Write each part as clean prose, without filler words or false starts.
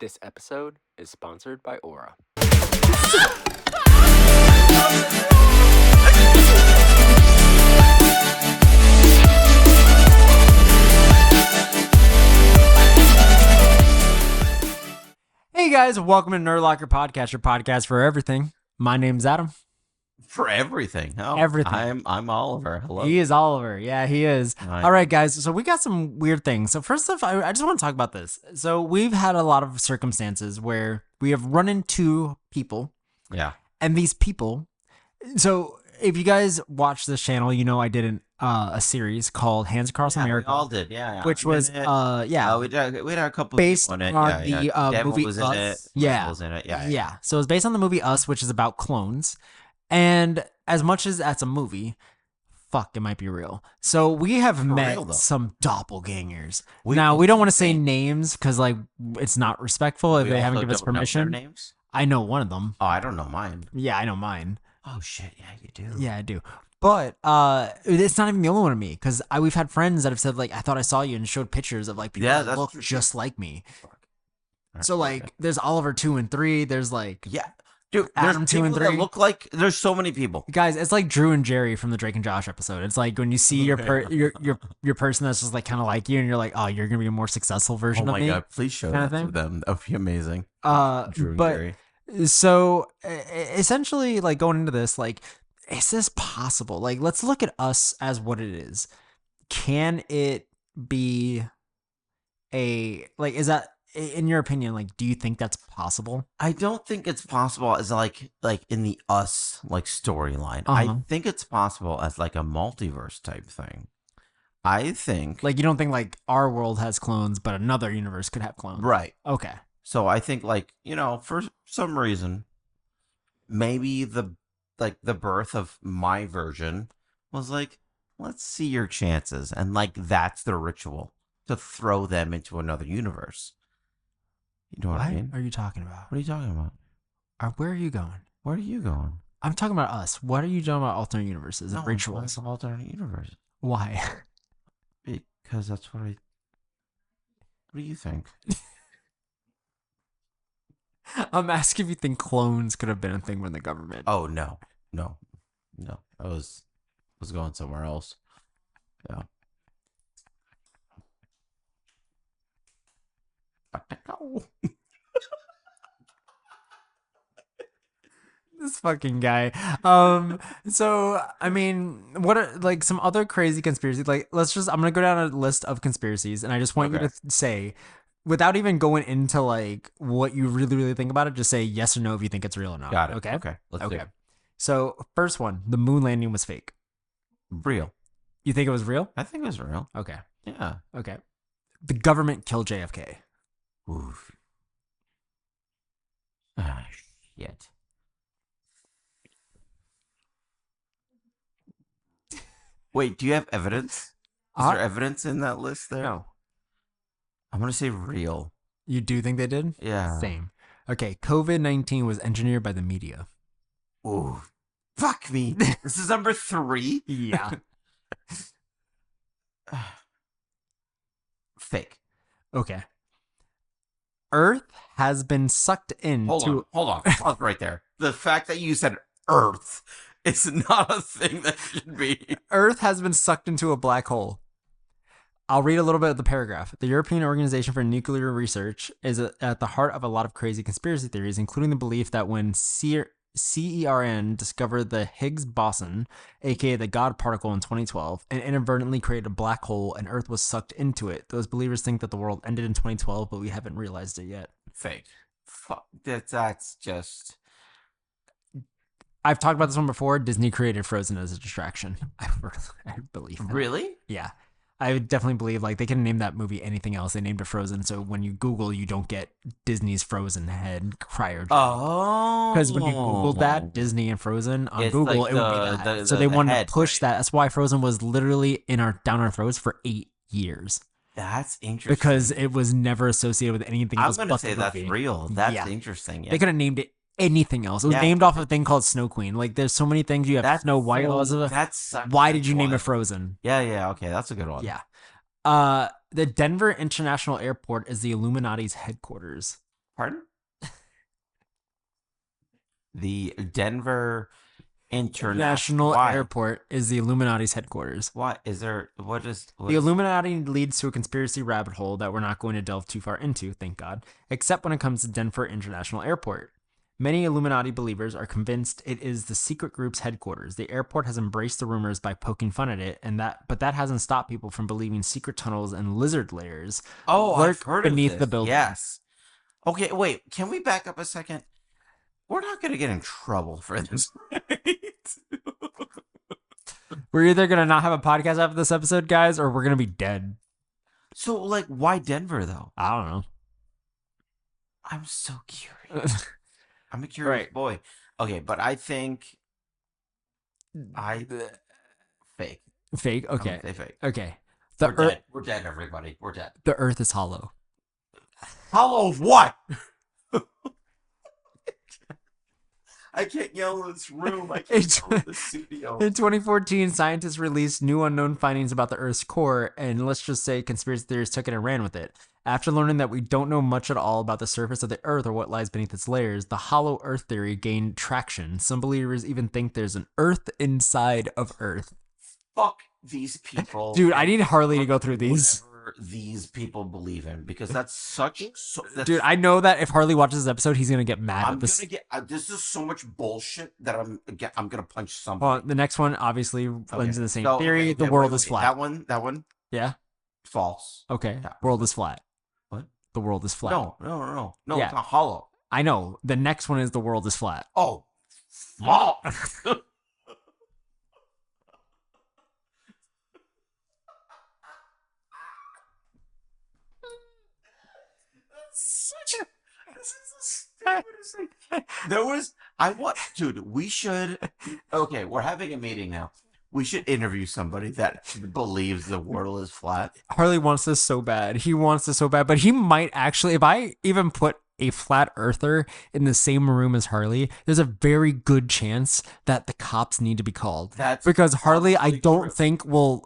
This episode is sponsored by Aura. Hey guys, welcome to Nerd Locker Podcast, your podcast for everything. My name's Adam. For everything. Oh, Everything. I'm Oliver. Hello. He is Oliver. Yeah, he is. Hi. All right, guys. So we got some weird things. So first off, I just want to talk about this. So we've had a lot of circumstances where we have run into people. Yeah. And these people. So if you guys watch this channel, you know I did a series called Hands Across America. We all did. Yeah. Which was we had a couple based people in it. on Yeah, the Devil movie was Us. in it. Yeah. Was in it. Yeah. Yeah. So it's based on the movie Us, which is about clones. And as much as that's a movie, fuck, it might be real. So we have met some doppelgangers. We don't want to say names because like it's not respectful if they haven't given us permission. Names? I know one of them. Oh, I don't know mine. Yeah, I know mine. Oh shit, yeah, you do. Yeah, I do. But it's not even the only one of me because we've had friends that have said like I thought I saw you and showed pictures of like people that look just like me. So like there's Oliver 2 and 3. There's like Dude, Adam 2 and 3 look like there's so many people. Guys, it's like Drew and Jerry from the Drake and Josh episode. It's like when you see your person that's just like kind of like you, and you're like, oh, you're gonna be a more successful version of me. Oh my god, please show that to them. That would be amazing. Drew and Jerry. So essentially, like going into this, like, is this possible? Like, let's look at us as what it is. Can it be is that? In your opinion, like, do you think that's possible? I don't think it's possible as like in the Us like storyline. I think it's possible as like a multiverse type thing. I think like you don't think like our world has clones, but another universe could have clones, right? Okay. So I think like for some reason, maybe the birth of my version was like, let's see your chances, and like that's the ritual to throw them into another universe. You know what I mean? Are you talking about? What are you talking about? Where are you going? Where are you going? I'm talking about us. What are you talking about? Alternate universes and rituals? Alternate universe. Why? Because that's what I. What do you think? I'm asking if you think clones could have been a thing when the government. Oh no. I was going somewhere else. Yeah. This fucking guy. So I mean, what are like some other crazy conspiracies? Like, I'm gonna go down a list of conspiracies, and I just want you to say, without even going into like what you really, really think about it, just say yes or no if you think it's real or not. Got it. Okay. Okay. Let's do it. So first one, the moon landing was fake. Real. You think it was real? I think it was real. Okay. Yeah. Okay. The government killed JFK. Oof. Ah, shit. Wait, do you have evidence? Is there evidence in that list there? No. I'm going to say real. You do think they did? Yeah. Same. Okay, COVID-19 was engineered by the media. Ooh. Fuck me. This is number 3? Yeah. Fake. Okay. Earth has been sucked into... Hold on. Pause right there. The fact that you said Earth is not a thing that should be. Earth has been sucked into a black hole. I'll read a little bit of the paragraph. The European Organization for Nuclear Research is at the heart of a lot of crazy conspiracy theories, including the belief that when CERN discovered the Higgs boson, aka the God particle, in 2012, and inadvertently created a black hole and Earth was sucked into it. Those believers think that the world ended in 2012, but we haven't realized it yet. Fake. Fuck. That's just... I've talked about this one before. Disney created Frozen as a distraction. I believe that. Really? Yeah. I would definitely believe like they could name that movie anything else. They named it Frozen, so when you Google, you don't get Disney's Frozen head prior. Because when you Googled that Disney and Frozen on Google, like it would be that. So they wanted to push that. That's why Frozen was literally down our throats for 8 years. That's interesting. Because it was never associated with anything else. I'm gonna say that's real. That's interesting. Yeah. They could have named it anything else. It was named off a thing called Snow Queen. Like there's so many things. You have Snow White. Why did you name it Frozen? Yeah, okay, that's a good one. Yeah. The Denver International Airport is the Illuminati's headquarters. Pardon? The Denver International Why? Airport is the Illuminati's headquarters. What is there? What is The Illuminati leads to a conspiracy rabbit hole that we're not going to delve too far into, thank God, except when it comes to Denver International Airport. Many Illuminati believers are convinced it is the secret group's headquarters. The airport has embraced the rumors by poking fun at it, but that hasn't stopped people from believing secret tunnels and lizard lairs I've heard beneath of the this. building. Yes. Okay, wait. Can we back up a second? We're not going to get in trouble for this, right? We're either going to not have a podcast after this episode, guys, or we're going to be dead. So, like, why Denver, though? I don't know. I'm so curious. I'm a curious boy. Okay, but I think fake. Fake? Okay. Fake. Okay. Dead. We're dead, everybody. We're dead. The Earth is hollow. Hollow of what? I can't yell in this room. I can't yell in the studio. In 2014, scientists released new unknown findings about the Earth's core, and let's just say conspiracy theorists took it and ran with it. After learning that we don't know much at all about the surface of the Earth or what lies beneath its layers, the hollow Earth theory gained traction. Some believers even think there's an Earth inside of Earth. Fuck these people. Dude, I need Harley to go through these. These people believe in, because that's dude, I know that if Harley watches this episode, he's gonna get mad at this. This is so much bullshit that I'm gonna punch somebody. Well, the next one obviously lends to the same theory. Okay, the world is flat. That one. Yeah. False. Okay. Yeah. World is flat. What? The world is flat. No. Yeah. It's not hollow. I know. The next one is the world is flat. Oh, false. We should. Okay, we're having a meeting now. We should interview somebody that believes the world is flat. Harley wants this so bad. He wants this so bad, but he might actually, if I even put a flat earther in the same room as Harley, there's a very good chance that the cops need to be called. Because Harley, I don't think will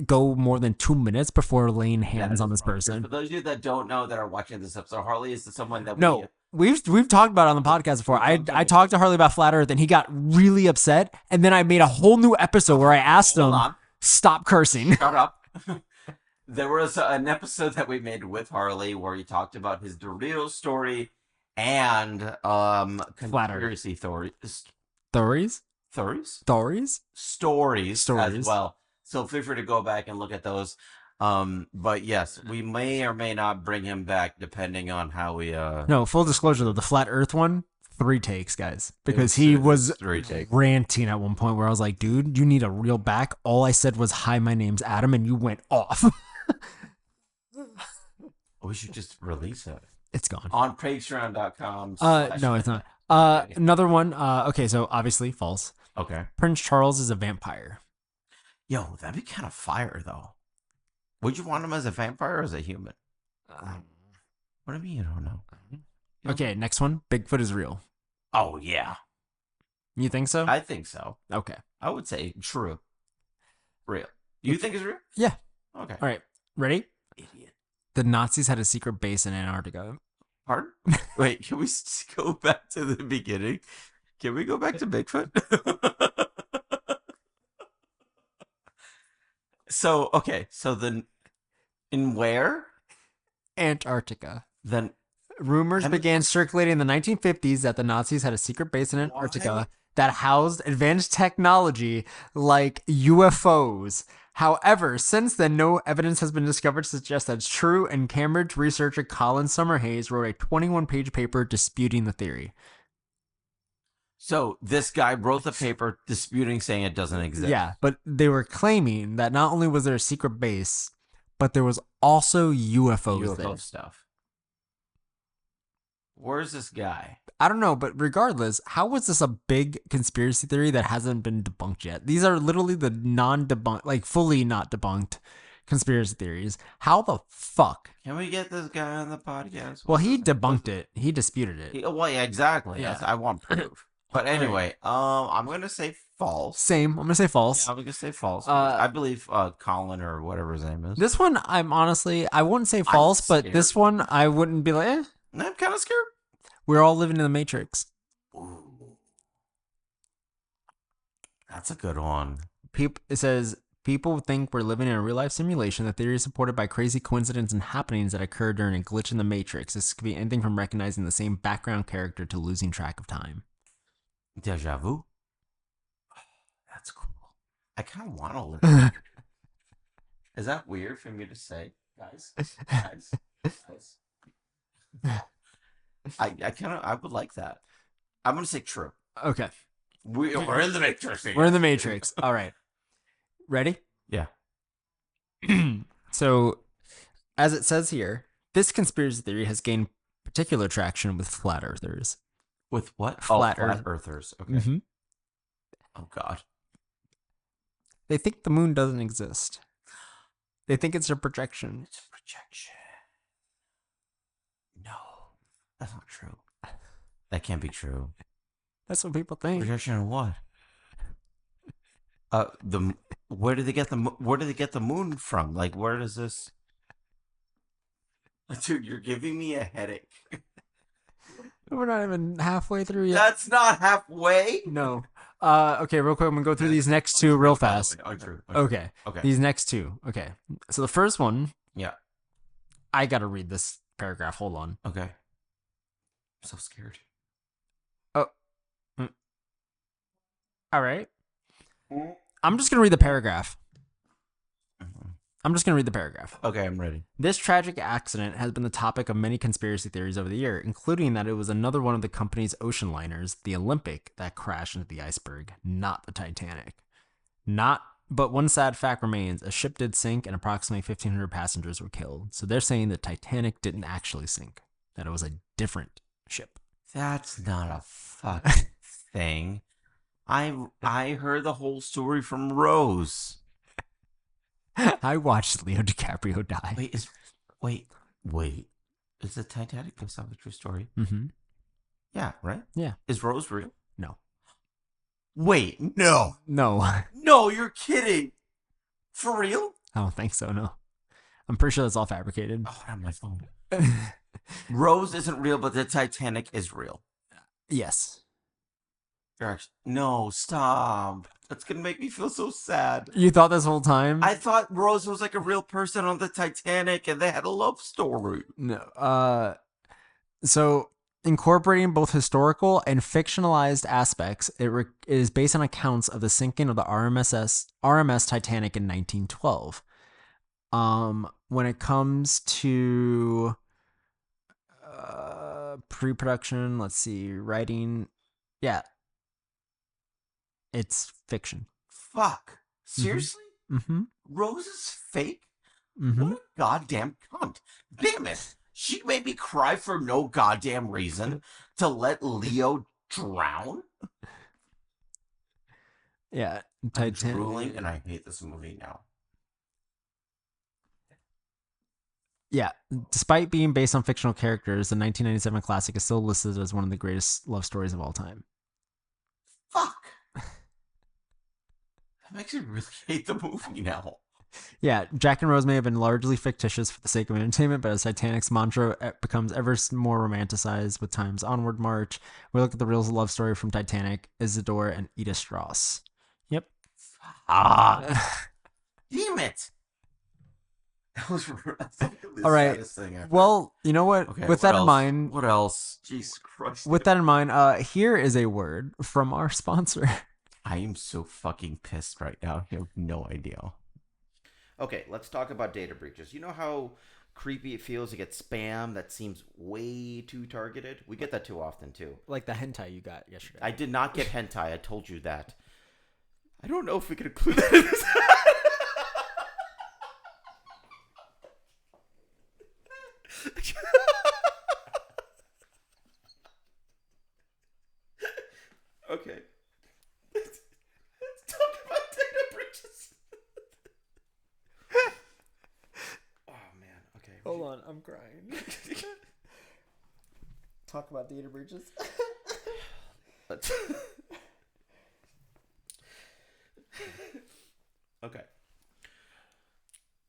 go more than 2 minutes before laying hands on this person. For those of you that don't know that are watching this episode, Harley is someone that we've talked about it on the podcast before. I talked to Harley about flat earth and he got really upset, and then I made a whole new episode where I asked him, stop cursing. Shut up. There was an episode that we made with Harley where he talked about his Doritos story and conspiracy stories as well. So feel free to go back and look at those. But yes, we may or may not bring him back depending on how we No, full disclosure though, the flat earth one, 3 takes, guys. Because he was ranting at one point where I was like, dude, you need a reel back. All I said was, hi, my name's Adam, and you went off. We should just release it. It's gone. On patreon.com. No, it's not. Another one. Okay, so obviously false. Okay. Prince Charles is a vampire. Yo, that'd be kind of fire, though. Would you want him as a vampire or as a human? What do you mean you don't know? Okay, next one. Bigfoot is real. Oh, yeah. You think so? I think so. Okay. I would say true. Real. You think it's real? Yeah. Okay. All right. Ready? Idiot. The Nazis had a secret base in Antarctica. Pardon? Wait, can we go back to the beginning? Can we go back to Bigfoot? So then, in where? Antarctica. Then rumors began circulating in the 1950s that the Nazis had a secret base in Antarctica that housed advanced technology like UFOs. However, since then, no evidence has been discovered to suggest that's true, and Cambridge researcher Colin Summerhayes wrote a 21-page paper disputing the theory. So this guy wrote the paper disputing, saying it doesn't exist. Yeah, but they were claiming that not only was there a secret base, but there was also UFO there. Stuff. Where's this guy? I don't know, but regardless, how was this a big conspiracy theory that hasn't been debunked yet? These are literally the non-debunked, fully not debunked conspiracy theories. How the fuck? Can we get this guy on the podcast? Well, he debunked it. He disputed it. Yeah, exactly. Yeah. I want proof. But anyway, I'm going to say false. Same. I'm going to say false. Yeah, I'm going to say false. I believe Colin or whatever his name is. This one, I wouldn't say false, but this one, I wouldn't be like, eh. I'm kind of scared. We're all living in the Matrix. Ooh. That's a good one. It says people think we're living in a real life simulation. The theory is supported by crazy coincidences and happenings that occur during a glitch in the Matrix. This could be anything from recognizing the same background character to losing track of time. Deja vu. That's cool. I kind of want to live. Is that weird for me to say, guys? Guys. I would like that. I'm gonna say true. Okay. We're in the Matrix. We're in the Matrix. All right. Ready? Yeah. So, as it says here, this conspiracy theory has gained particular traction with flat earthers. With what? Flat earthers. Okay. Mm-hmm. Oh God. They think the moon doesn't exist. They think it's a projection. It's a projection. No, that's not true. That can't be true. That's what people think. Projection of what? Where did they get the moon from? Like, where does this? Dude, you're giving me a headache. We're not even halfway through yet. That's not halfway. No. Okay, real quick, I'm gonna go through these next two real fast. Oh, true. Okay. These next two. Okay. So the first one. Yeah. I gotta read this paragraph. Hold on. Okay. I'm so scared. All right. I'm just gonna read the paragraph. Okay, I'm ready. This tragic accident has been the topic of many conspiracy theories over the year, including that it was another one of the company's ocean liners, the Olympic, that crashed into the iceberg, not the Titanic. But one sad fact remains: a ship did sink, and approximately 1,500 passengers were killed. So they're saying the Titanic didn't actually sink; that it was a different ship. That's not a fucking thing. I heard the whole story from Rose. I watched Leo DiCaprio die. Wait. Is the Titanic based on a true story? Mm-hmm. Yeah, right? Yeah. Is Rose real? No. Wait, no. No, you're kidding. For real? I don't think so, no. I'm pretty sure that's all fabricated. Oh, I have my phone. Rose isn't real, but the Titanic is real. Yes. No, stop. That's going to make me feel so sad. You thought this whole time? I thought Rose was like a real person on the Titanic and they had a love story. No. So, incorporating both historical and fictionalized aspects, it is based on accounts of the sinking of the RMS Titanic in 1912. When it comes to pre-production, let's see, writing, yeah. It's fiction. Fuck. Seriously? Mm-hmm. Rose is fake? Mm-hmm. What a goddamn cunt. Damn it. She made me cry for no goddamn reason to let Leo drown? Yeah. I'm drooling and I hate this movie now. Yeah. Despite being based on fictional characters, the 1997 classic is still listed as one of the greatest love stories of all time. Fuck. That makes me really hate the movie now. Yeah, Jack and Rose may have been largely fictitious for the sake of entertainment, but as Titanic's mantra becomes ever more romanticized with time's onward march, we look at the real love story from Titanic, Isidore and Edith Strauss. Yep. Damn it. That was all right. Well, you know what? Okay, with that in mind, what else? Jesus Christ. With that in mind, here is a word from our sponsor. I am so fucking pissed right now. You have no idea. Okay, let's talk about data breaches. You know how creepy it feels to get spam that seems way too targeted? We get that too often, too. Like the hentai you got yesterday. I did not get hentai. I told you that. I don't know if we could include that in this. Okay. Let's talk about data breaches. Oh, man. Okay. Hold on, I'm crying. Talk about data breaches. Let's... Okay.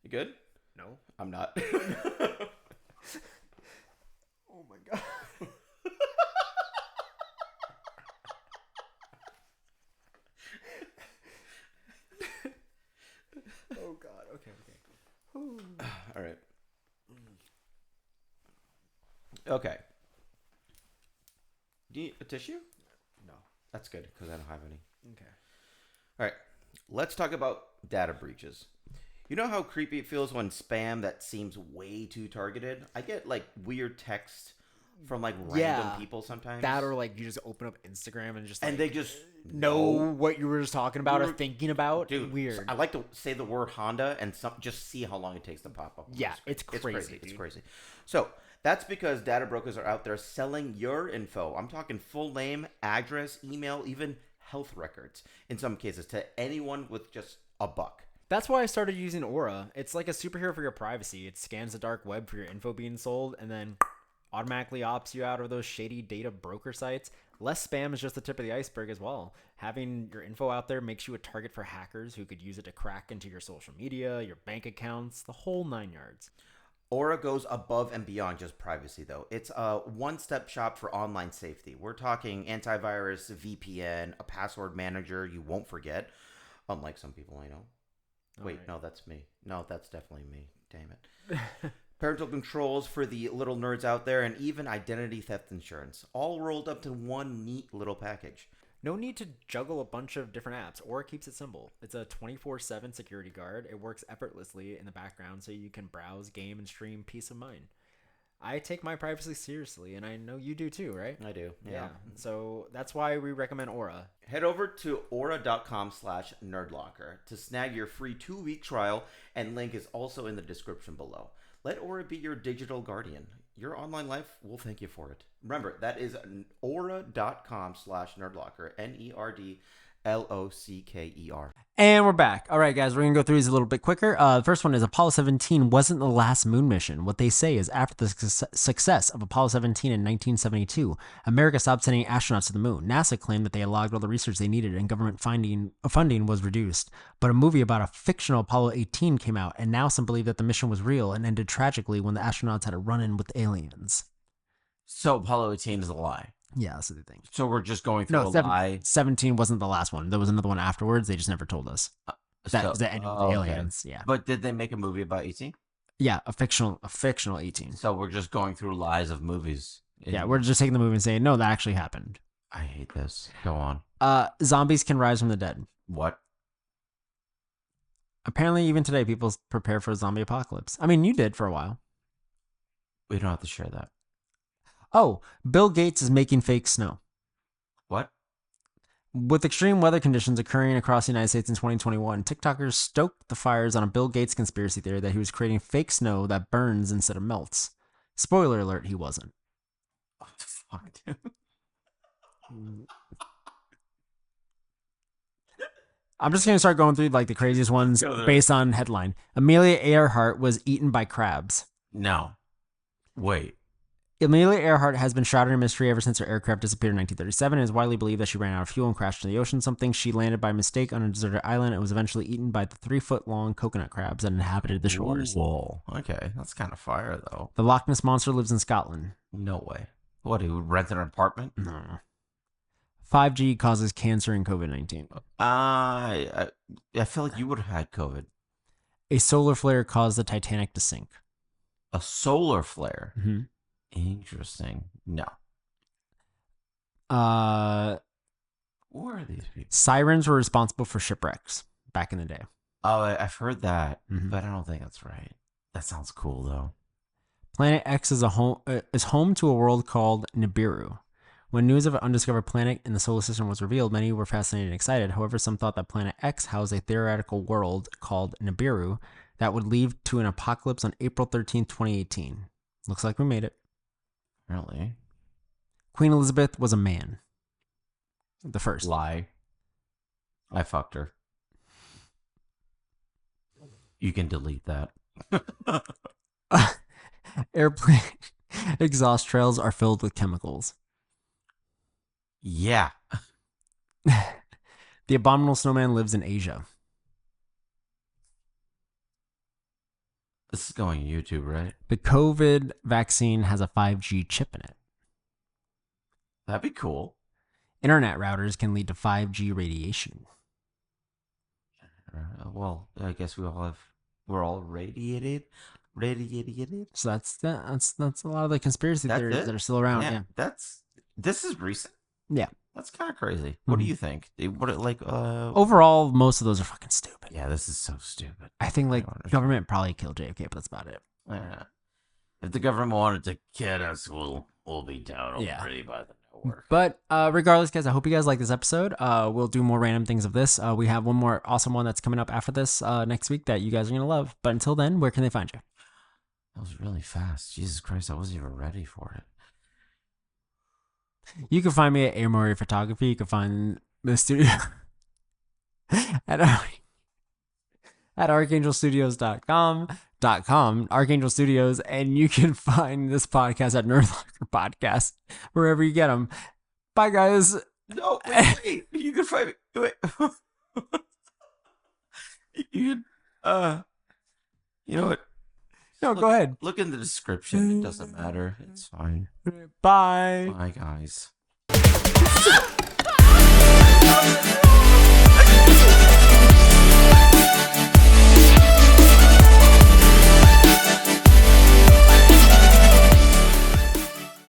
You good? No. I'm not. Oh my god. Okay. Do you need a tissue? No. That's good because I don't have any. Okay. All right. Let's talk about data breaches. You know how creepy it feels when spam that seems way too targeted? I get like weird text from like random people sometimes. That or like you just open up Instagram and just like, and they just know what you were just talking about or thinking about. Dude, Weird. I like to say the word Honda and just see how long it takes to pop up. Yeah, it's crazy. It's crazy. So that's because data brokers are out there selling your info. I'm talking full name, address, email, even health records in some cases to anyone with just a buck. That's why I started using Aura. It's like a superhero for your privacy. It scans the dark web for your info being sold and then automatically opts you out of those shady data broker sites. Less spam is just the tip of the iceberg as well. Having your info out there makes you a target for hackers who could use it to crack into your social media, your bank accounts, the whole 9 yards. Aura goes above and beyond just privacy, though. It's a one-step shop for online safety. We're talking antivirus, VPN, a password manager you won't forget, unlike some people I know. Wait, no, that's me. No, that's definitely me. Damn it. Parental controls for the little nerds out there, and even identity theft insurance, all rolled up to one neat little package. No need to juggle a bunch of different apps. Aura keeps it simple. It's a 24/7 security guard. It works effortlessly in the background so you can browse, game, and stream peace of mind. I take my privacy seriously, and I know you do too, right? I do, yeah. So that's why we recommend Aura. Head over to aura.com/nerdlocker to snag your free 2-week trial, and link is also in the description below. Let Aura be your digital guardian. Your online life will thank you for it. Remember, that is aura.com/nerdlocker, NERDLOCKER. And we're back. All right, guys, we're going to go through these a little bit quicker. The first one is Apollo 17 wasn't the last moon mission. What they say is after the success of Apollo 17 in 1972, America stopped sending astronauts to the moon. NASA claimed that they had logged all the research they needed and government funding was reduced. But a movie about a fictional Apollo 18 came out, and now some believe that the mission was real and ended tragically when the astronauts had a run-in with aliens. So Apollo 18 is a lie. Yeah, that's the thing. So we're just going through a lie. 17 wasn't the last one. There was another one afterwards. They just never told us. That ended with the aliens. Okay. Yeah. But did they make a movie about 18? Yeah, a fictional 18. So we're just going through lies of movies. Yeah, we're just taking the movie and saying, no, that actually happened. I hate this. Go on. Zombies can rise from the dead. What? Apparently, even today, people prepare for a zombie apocalypse. I mean, you did for a while. We don't have to share that. Oh, Bill Gates is making fake snow. What? With extreme weather conditions occurring across the United States in 2021, TikTokers stoked the fires on a Bill Gates conspiracy theory that he was creating fake snow that burns instead of melts. Spoiler alert, he wasn't. What the fuck, dude? I'm just going to start going through like the craziest ones based on headline. Amelia Earhart was eaten by crabs. No. Wait. Amelia Earhart has been shrouded in mystery ever since her aircraft disappeared in 1937. It is widely believed that she ran out of fuel and crashed in the ocean. She landed by mistake on a deserted island and was eventually eaten by the 3-foot-long coconut crabs that inhabited the shores. Whoa. Okay, that's kind of fire, though. The Loch Ness Monster lives in Scotland. No way. What, he would rent an apartment? No. 5G causes cancer and COVID-19. I feel like you would have had COVID. A solar flare caused the Titanic to sink. A solar flare? Mm-hmm. Interesting. No. Who are these people? Sirens were responsible for shipwrecks back in the day. Oh, I've heard that, but I don't think that's right. That sounds cool, though. Planet X is home to a world called Nibiru. When news of an undiscovered planet in the solar system was revealed, many were fascinated and excited. However, some thought that Planet X housed a theoretical world called Nibiru that would lead to an apocalypse on April 13th, 2018. Looks like we made it. Really? Queen Elizabeth was a man. The first. Lie. I fucked her. You can delete that. Airplane exhaust trails are filled with chemicals. Yeah. The abominable snowman lives in Asia. This is going on YouTube, right? The COVID vaccine has a 5G chip in it. That'd be cool. Internet routers can lead to 5G radiation. Well, I guess we're all radiated. Radiated. So that's a lot of the conspiracy That's theories it? that are still around. Yeah. This is recent. Yeah. That's kind of crazy. What do Mhm. you think? Overall, most of those are fucking stupid. Yeah, this is so stupid. I think like don't understand. government probably killed JFK, but that's about it. Yeah. If the government wanted to kill us, we'll be down Yeah. already by the network. But regardless, guys, I hope you guys like this episode. We'll do more random things of this. We have one more awesome one that's coming up after this next week that you guys are gonna love. But until then, where can they find you? That was really fast. Jesus Christ, I wasn't even ready for it. You can find me at Air Murray Photography. You can find the studio at archangelstudios.com, Archangel Studios, and you can find this podcast at Nerdlocker Podcast, wherever you get them. Bye, guys. No, wait. You can find me. Wait. You can, you know what? No, go ahead. Look in the description. It doesn't matter. It's fine. Bye. Bye, guys.